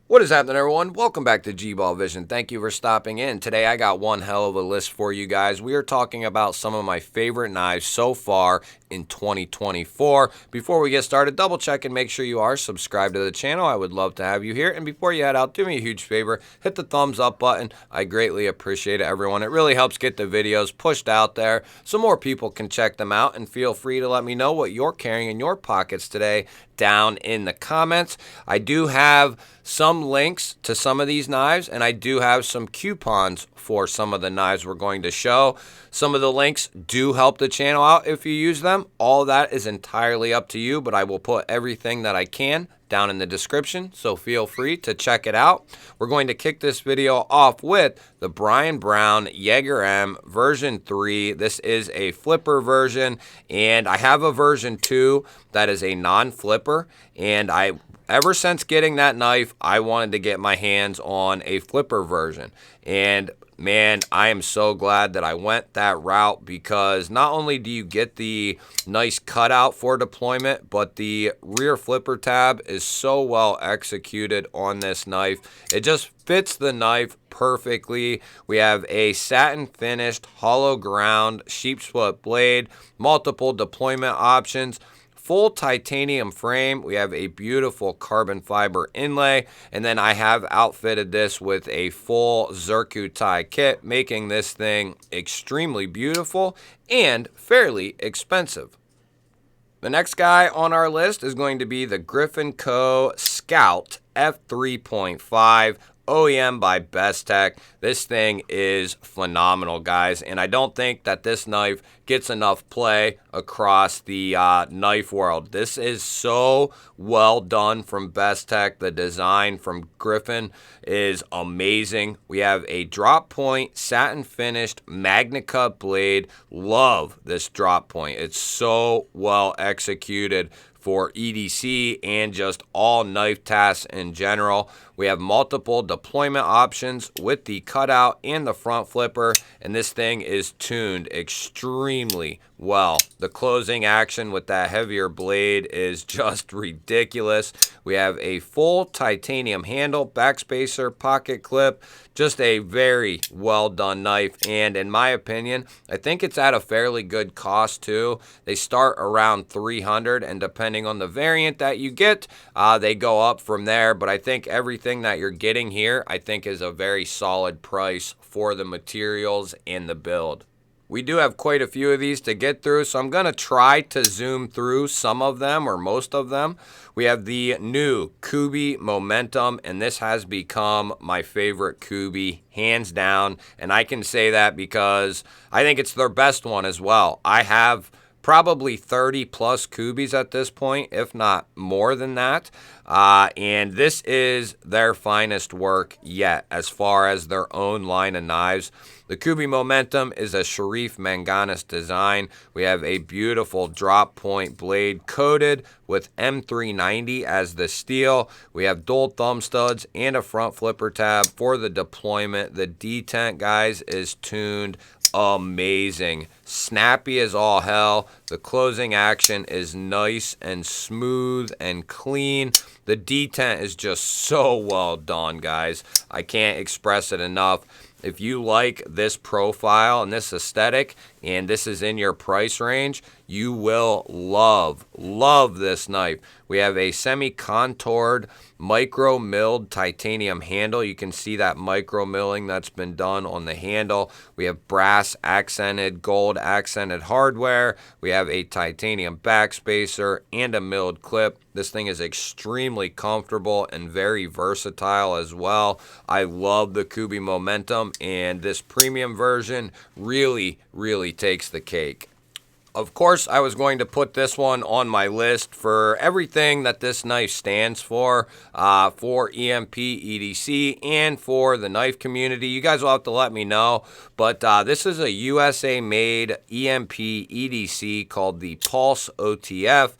What is happening, everyone? Welcome back to G-Ball Vision. Thank you for stopping in. Today I got one hell of a list for you guys. We are talking about some of my favorite knives so far in 2024. Before we get started, double check and make sure you are subscribed to the channel. I would love to have you here. And before you head out, do me a huge favor, hit the thumbs up button. I greatly appreciate it, everyone. It really helps get the videos pushed out there so more people can check them out. And feel free to let me know what you're carrying in your pockets today down in the comments. I do have some links to some of these knives, and I do have some coupons for some of the knives we're going to show. Some of the links do help the channel out if you use them. All that is entirely up to you, but I will put everything that I can down in the description, so feel free to check it out. We're going to kick this video off with the Brian Brown Jaeger M version 3. This is a flipper version, and I have a version 2 that is a non-flipper, and ever since getting that knife, I wanted to get my hands on a flipper version. And man, I am so glad that I went that route, because not only do you get the nice cutout for deployment, but the rear flipper tab is so well executed on this knife. It just fits the knife perfectly. We have a satin finished hollow ground sheep split blade, multiple deployment options, full titanium frame. We have a beautiful carbon fiber inlay, and then I have outfitted this with a full Zirku tie kit, making this thing extremely beautiful and fairly expensive. The next guy on our list is going to be the Griffin Co. Scout F3.5. OEM by Bestech. This thing is phenomenal, guys, and I don't think that this knife gets enough play across the knife world. This is so well done from Bestech. The design from Griffin is amazing. We have a drop point satin finished Magna Cut blade. Love this drop point. It's so well executed for EDC and just all knife tasks in general. We have multiple deployment options with the cutout and the front flipper, and this thing is tuned extremely well. The closing action with that heavier blade is just ridiculous. We have a full titanium handle, backspacer, pocket clip, just a very well done knife, and in my opinion, I think it's at a fairly good cost too. They start around $300, and depending on the variant that you get, they go up from there, but I think everything that you're getting here, I think, is a very solid price for the materials and the build. We do have quite a few of these to get through, so I'm going to try to zoom through some of them or most of them. We have the new Kubey Momentum, and this has become my favorite Kubey, hands down, and I can say that because I think it's their best one as well. I have probably 30 plus Kubeys at this point, if not more than that. And this is their finest work yet as far as their own line of knives. The Kubey Momentum is a Sharif Manganis design. We have a beautiful drop point blade coated with M390 as the steel. We have dual thumb studs and a front flipper tab for the deployment. The detent, guys, is tuned amazing. Snappy as all hell. The closing action is nice and smooth and clean. The detent is just so well done, guys. I can't express it enough. If you like this profile and this aesthetic, and this is in your price range, you will love this knife. We have a semi-contoured micro milled titanium handle. You can see that micro milling that's been done on the handle. We have brass accented, gold accented hardware. We have a titanium backspacer and a milled clip. This thing is extremely comfortable and very versatile as well. I love the Kubey Momentum, and this premium version really takes the cake. Of course, I was going to put this one on my list for everything that this knife stands for EMP, EDC, and for the knife community. You guys will have to let me know, but this is a USA-made EMP, EDC called the Pulse OTF.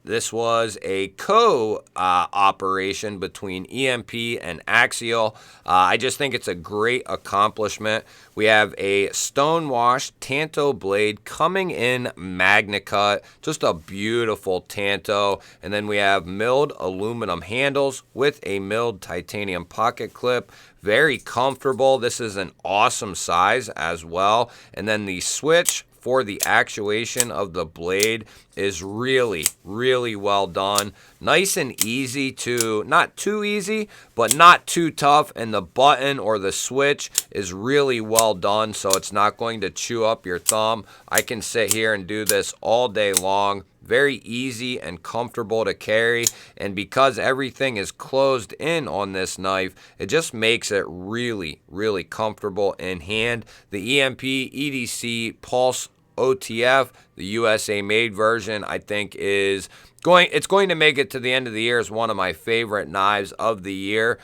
This was a co-operation between EMP and Axial. I just think it's a great accomplishment. We have a stone-washed Tanto blade coming in MagnaCut, just a beautiful Tanto. And then we have milled aluminum handles with a milled titanium pocket clip. Very comfortable. This is an awesome size as well. And then the switch for the actuation of the blade is really, really well done. Nice and easy to, not too easy, but not too tough. And the button or the switch is really well done, so it's not going to chew up your thumb. I can sit here and do this all day long. Very easy and comfortable to carry, and because everything is closed in on this knife, it just makes it really, really comfortable in hand. The EMP EDC Pulse OTF, the USA made version, I think it's going to make it to the end of the year as one of my favorite knives of the year,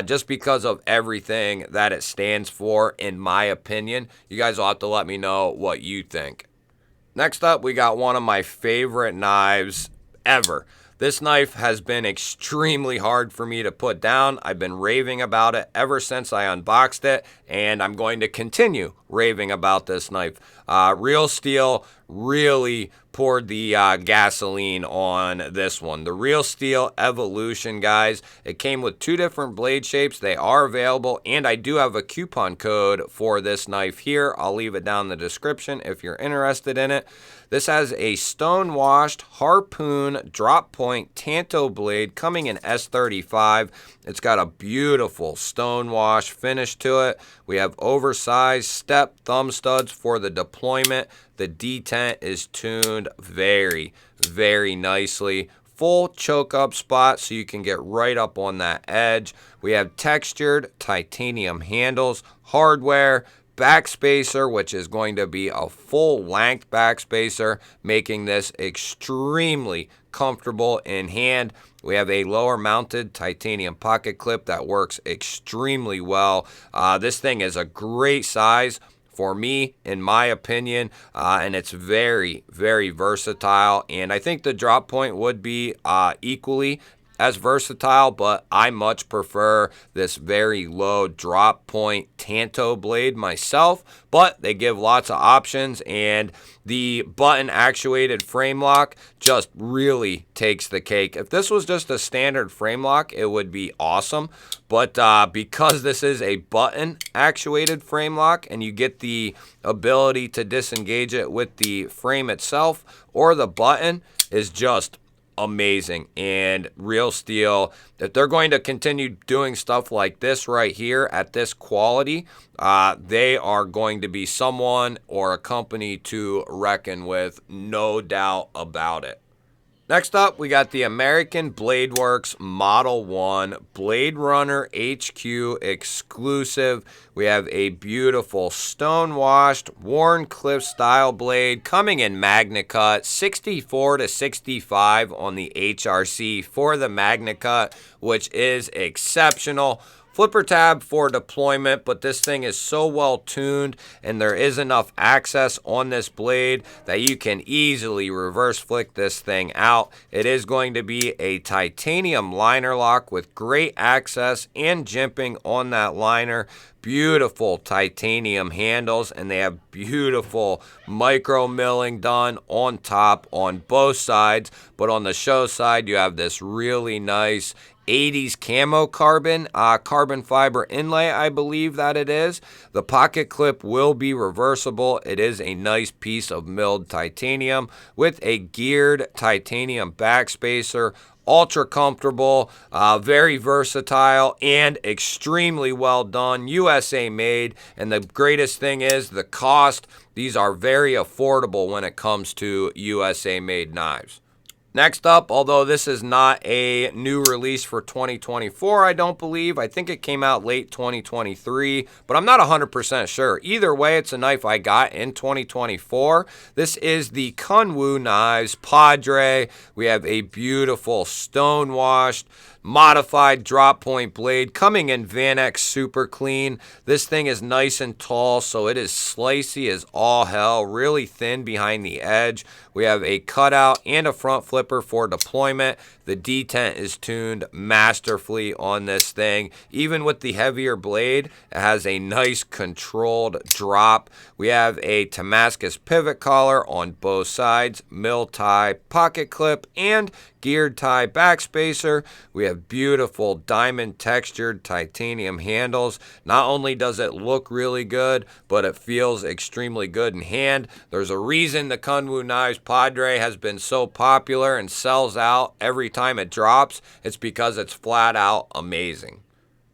just because of everything that it stands for, in my opinion. You guys will have to let me know what you think. Next up, we got one of my favorite knives ever. This knife has been extremely hard for me to put down. I've been raving about it ever since I unboxed it, and I'm going to continue raving about this knife. Real Steel really poured the gasoline on this one. The Real Steel Evolution, guys. It came with 2 different blade shapes. They are available, and I do have a coupon code for this knife here. I'll leave it down in the description if you're interested in it. This has a stone-washed harpoon drop point Tanto blade coming in S35. It's got a beautiful stone-wash finish to it. We have oversized step thumb studs for the deployment. The detent is tuned very, very nicely. Full choke up spot so you can get right up on that edge. We have textured titanium handles, hardware, backspacer, which is going to be a full length backspacer, making this extremely comfortable in hand. We have a lower mounted titanium pocket clip that works extremely well. This thing is a great size for me, in my opinion, and it's very, very versatile. And I think the drop point would be equally as versatile, but I much prefer this very low drop point Tanto blade myself, but they give lots of options, and the button actuated frame lock just really takes the cake. If this was just a standard frame lock, it would be awesome, but because this is a button actuated frame lock and you get the ability to disengage it with the frame itself or the button, is just amazing. And Real Steel, if they're going to continue doing stuff like this right here at this quality, they are going to be someone or a company to reckon with, no doubt about it. Next up, we got the American Blade Works Model 1 Blade Runner HQ exclusive. We have a beautiful stone-washed Warncliffe style blade coming in MagnaCut, 64 to 65 on the HRC for the MagnaCut, which is exceptional. Flipper tab for deployment, but this thing is so well tuned and there is enough access on this blade that you can easily reverse flick this thing out. It is going to be a titanium liner lock with great access and jimping on that liner. Beautiful titanium handles, and they have beautiful micro milling done on top on both sides, but on the show side you have this really nice 80s camo carbon fiber inlay, I believe that it is. The pocket clip will be reversible. It is a nice piece of milled titanium with a geared titanium backspacer. Ultra comfortable, very versatile, and extremely well done. USA made, and the greatest thing is the cost. These are very affordable when it comes to USA made knives. Next up, although this is not a new release for 2024, I don't believe. I think it came out late 2023, but I'm not 100% sure. Either way, it's a knife I got in 2024. This is the Kubey Knives Padre. We have a beautiful stone-washed, modified drop point blade coming in Vanex super clean. This thing is nice and tall, so it is slicey as all hell, really thin behind the edge. We have a cutout and a front flip flipper for deployment. The detent is tuned masterfully on this thing. Even with the heavier blade, it has a nice controlled drop. We have a Damascus pivot collar on both sides, mill tie pocket clip, and geared tie backspacer. We have beautiful diamond textured titanium handles. Not only does it look really good, but it feels extremely good in hand. There's a reason the Kubey Knives Padre has been so popular and sells out every time it drops. It's because it's flat out amazing.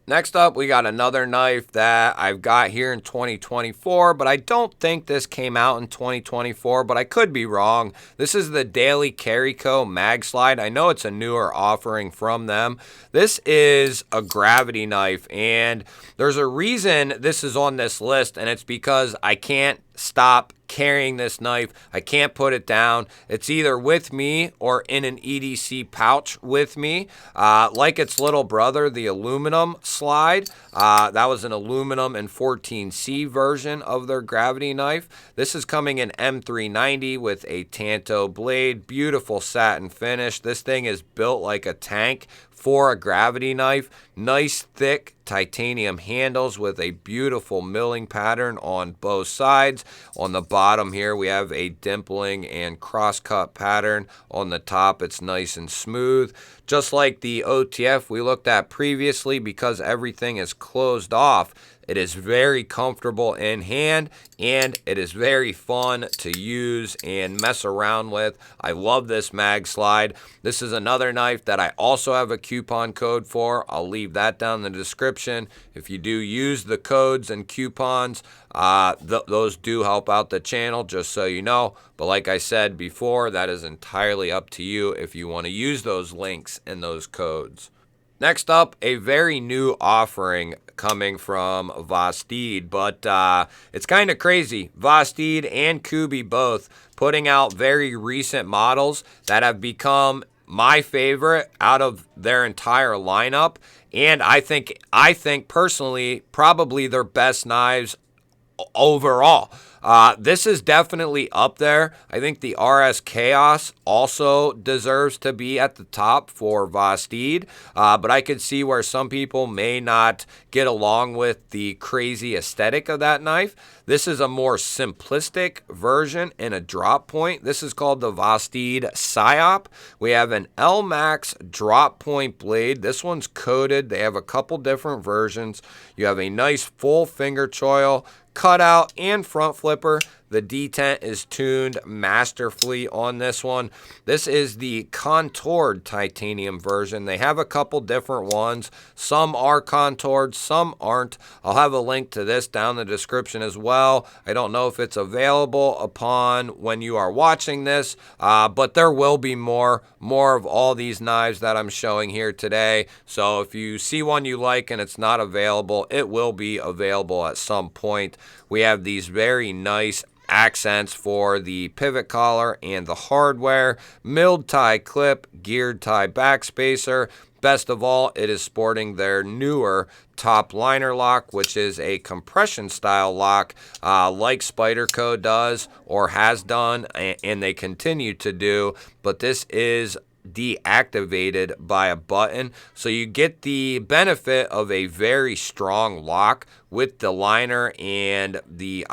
Next up, we got another knife that I've got here in 2024, but I don't think this came out in 2024, but I could be wrong. This is the Daily Carry Co. Mag Slide. I know it's a newer offering from them. This is a gravity knife, and there's a reason this is on this list, and it's because I can't stop carrying this knife. I can't put it down. It's either with me or in an EDC pouch with me. Like its little brother, the aluminum slide. That was an aluminum and 14C version of their gravity knife. This is coming in M390 with a Tanto blade. Beautiful satin finish. This thing is built like a tank for a gravity knife. Nice thick titanium handles with a beautiful milling pattern on both sides. On the bottom here we have a dimpling and cross-cut pattern. On the top it's nice and smooth. Just like the OTF we looked at previously, because everything is closed off, it is very comfortable in hand, and it is very fun to use and mess around with. I love this mag slide. This is another knife that I also have a coupon code for. I'll leave that down in the description. If you do use the codes and coupons, those do help out the channel, just so you know. But like I said before, that is entirely up to you if you want to use those links and those codes. Next up, a very new offering coming from Vastid, but it's kind of crazy. Vastid and Kubey both putting out very recent models that have become my favorite out of their entire lineup, and I think personally probably their best knives overall. This is definitely up there. I think the RS Chaos also deserves to be at the top for Vastid, but I could see where some people may not get along with the crazy aesthetic of that knife. This is a more simplistic version and a drop point. This is called the Vastid Psyop. We have an L-Max drop point blade. This one's coated. They have a couple different versions. You have a nice full finger choil, cutout, and front flipper. The detent is tuned masterfully on this one. This is the contoured titanium version. They have a couple different ones. Some are contoured, some aren't. I'll have a link to this down in the description as well. I don't know if it's available upon when you are watching this, but there will be more of all these knives that I'm showing here today. So if you see one you like and it's not available, it will be available at some point. We have these very nice accents for the pivot collar and the hardware, milled tie clip, geared tie backspacer. Best of all, it is sporting their newer top liner lock, which is a compression style lock, like Spyderco does or has done, and they continue to do, but this is deactivated by a button, so you get the benefit of a very strong lock with the liner and the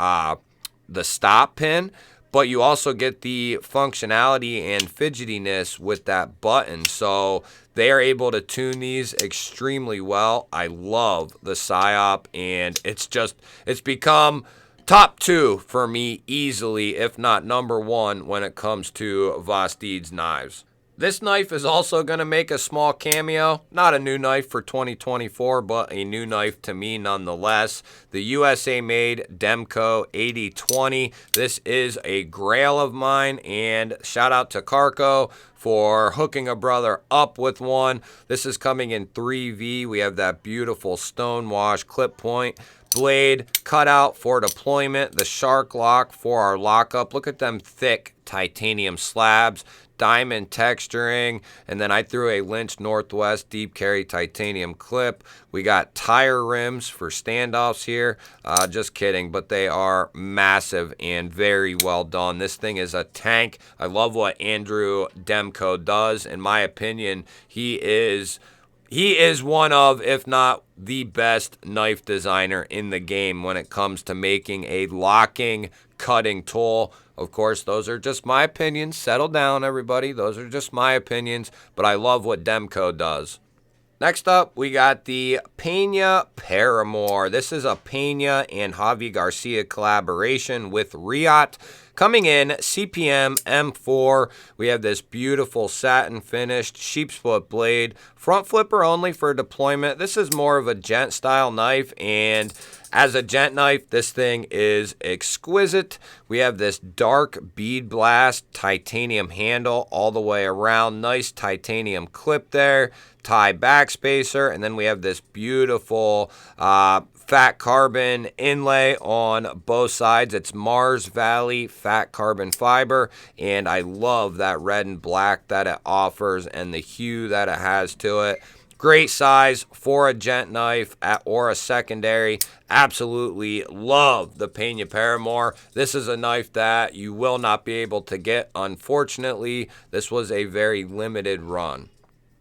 stop pin, but you also get the functionality and fidgetiness with that button. So they are able to tune these extremely well. I love the Psyop, and it's become top 2 for me easily, if not number 1 when it comes to Vastid's knives. This knife is also going to make a small cameo. Not a new knife for 2024, but a new knife to me nonetheless. The USA-made Demco 8020. This is a grail of mine, and shout out to Carco for hooking a brother up with one. This is coming in 3V. We have that beautiful stonewash clip point blade, cutout for deployment, the shark lock for our lockup. Look at them thick titanium slabs. diamond texturing, and then I threw a Lynch Northwest deep carry titanium clip. We got tire rims for standoffs here. Just kidding, but they are massive and very well done. This thing is a tank. I love what Andrew Demko does. In my opinion, he is one of, if not the best knife designer in the game when it comes to making a locking, cutting tool. Of course, those are just my opinions. Settle down, everybody. Those are just my opinions, but I love what Demko does. Next up, we got the Pena Paramour. This is a Pena and Javi Garcia collaboration with Riot. Coming in, CPM M4, we have this beautiful satin finished sheep's foot blade. Front flipper only for deployment. This is more of a gent style knife, and as a gent knife, this thing is exquisite. We have this dark bead blast titanium handle all the way around. Nice titanium clip there. Tie backspacer, and then we have this beautiful fat carbon inlay on both sides. It's Mars Valley fat carbon fiber, and I love that red and black that it offers and the hue that it has to it. Great size for a gent knife or a secondary. Absolutely love the Pena Paramour. This is a knife that you will not be able to get. Unfortunately, this was a very limited run.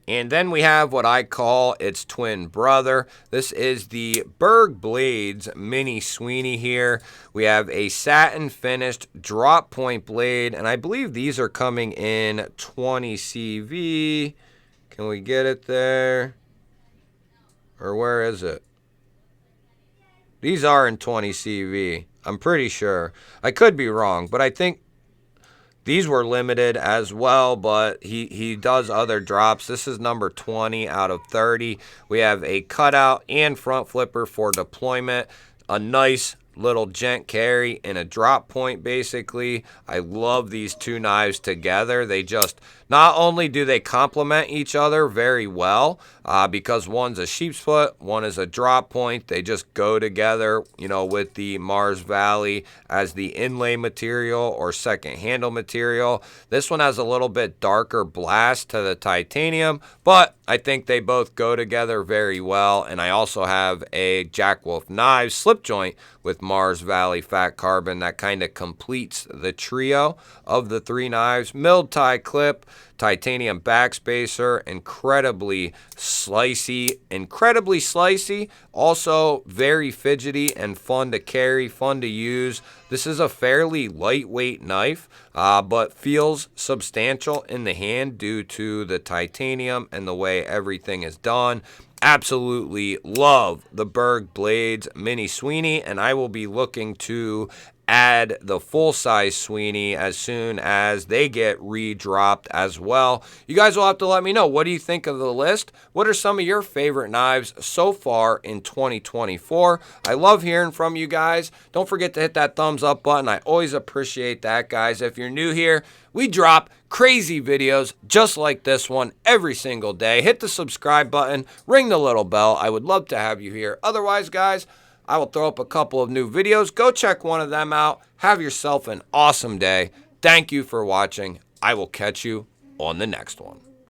And then we have what I call its twin brother. This is the Berg Blades Mini Sweeney here. We have a satin finished drop point blade, and I believe these are coming in 20 CV. Can we get it there? Or where is it? These are in 20 CV. I'm pretty sure. I could be wrong, but I think these were limited as well, but he does other drops. This is number 20 out of 30. We have a cutout and front flipper for deployment. A nice little gent carry and a drop point, basically. I love these two knives together. They just, not only do they complement each other very well, because one's a sheep's foot, one is a drop point. They just go together, you know, with the Mars Valley as the inlay material or second handle material. This one has a little bit darker blast to the titanium, but I think they both go together very well. And I also have a Jack Wolf Knives slip joint with Mars Valley fat carbon that kind of completes the trio of the three knives. Milled tie clip, titanium backspacer, incredibly slicey, also very fidgety and fun to carry, fun to use. This is a fairly lightweight knife, but feels substantial in the hand due to the titanium and the way everything is done. Absolutely love the Berg Blades Mini Sweeney, and I will be looking to add the full-size Sweeney as soon as they get re-dropped as well. You guys will have to let me know, what do you think of the list? What are some of your favorite knives so far in 2024? I love hearing from you guys. Don't forget to hit that thumbs up button. I always appreciate that, guys. If you're new here, we drop crazy videos just like this one every single day. Hit the subscribe button, ring the little bell. I would love to have you here. Otherwise, guys, I will throw up a couple of new videos. Go check one of them out. Have yourself an awesome day. Thank you for watching. I will catch you on the next one.